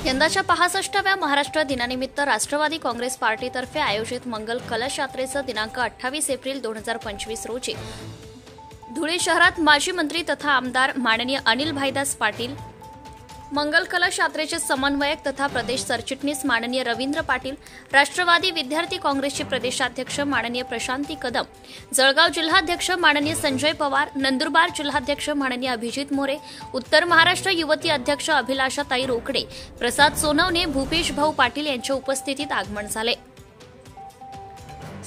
यंदाच्या 65व्या महाराष्ट्र दिनानिमित्त राष्ट्रवादी काँग्रेस पार्टीतर्फे आयोजित मंगल कलश यात्रेचं दिनांक 28 एप्रिल 2025 रोजी धुळे शहरात माजी मंत्री तथा आमदार माननीय अनिल भाईदास पाटील, मंगल कलश यात्रेचे समन्वयक तथा प्रदेश सरचिटणीस माननीय रवींद्र पाटील, राष्ट्रवादी विद्यार्थी काँग्रेसचे प्रदेशाध्यक्ष माननीय प्रशांती कदम, जळगाव जिल्हाध्यक्ष माननीय संजय पवार, नंदुरबार जिल्हाध्यक्ष माननीय अभिजित मोरे, उत्तर महाराष्ट्र युवती अध्यक्ष अभिलाषाताई रोकडे, प्रसाद सोनवणे, भूपेश भाऊ पाटील यांच्या उपस्थितीत आगमन झाले।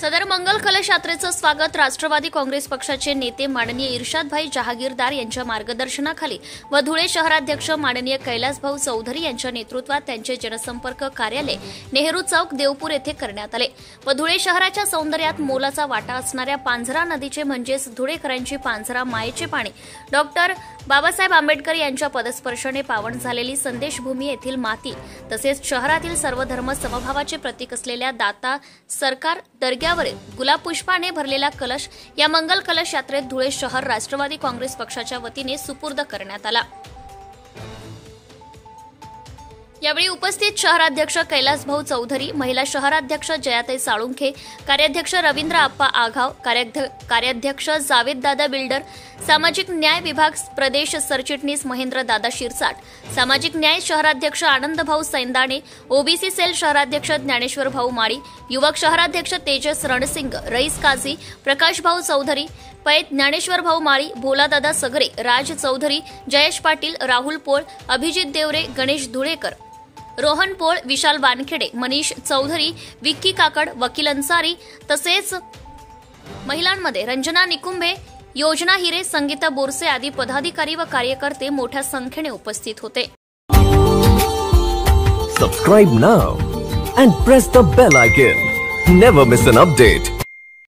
सदर मंगल कलश यात्रेचं स्वागत राष्ट्रवादी काँग्रेस पक्षाचे नेते माननीय इर्शादभाई जहागीरदार यांच्या मार्गदर्शनाखाली व धुळे शहराध्यक्ष माननीय कैलासभाऊ चौधरी यांच्या नेतृत्वात त्यांचे जनसंपर्क कार्यालय नेहरू चौक देवपूर येथे करण्यात आले व धुळे शहराच्या सौंदर्यात मोलाचा वाटा असणाऱ्या पांझरा नदीचे म्हणजेच धुळेकरांची पांझरा मायेचे पाणी डॉक्टर बाबासाहेब आंबेडकर यांच्या पदस्पर्शाने पावन झालेली संदेशभूमी येथील माती तसेच शहरातील सर्व धर्म समभावाचे प्रतीक असलेल्या दाता सरकार दर्ग्यावरील गुलाब पुष्पाने भरलेला कलश या मंगल कलश यात्रेत धुळे शहर राष्ट्रवादी काँग्रेस पक्षाच्या वतीने सुपूर्द करण्यात आला। यावेळी उपस्थित शहराध्यक्ष कैलासभाऊ चौधरी, महिला शहराध्यक्ष जयाताई साळुंखे, कार्याध्यक्ष रवींद्र आप्पा आघाव, कार्याध्यक्ष जावेद दादा बिल्डर, सामाजिक न्याय विभाग प्रदेश सरचिटणीस महेंद्र दादा शिरसाट, सामाजिक न्याय शहराध्यक्ष आनंदभाऊ सैंदाणे, ओबीसी सेल शहराध्यक्ष ज्ञानेश्वर भाऊ माळी, युवक शहराध्यक्ष तेजस रणसिंग, रईस काझी, प्रकाश भाऊ चौधरी, पैत ज्ञानेश्वर भाऊ माळी, भोलादादा सगरे, राज चौधरी, जयेश पाटील, राहुल पोळ, अभिजित देवरे, गणेश धुळेकर, रोहन पोळ, विशाल वानखेडे, मनीष चौधरी, विक्की काकड, वकील अन्सारी तसेच महिलांमध्ये रंजना निकुंभे, योजना हिरे, संगीता बोरसे आदी पदाधिकारी व कार्यकर्ते मोठ्या संख्येने उपस्थित होते। Subscribe now and press the bell icon. Never miss an update.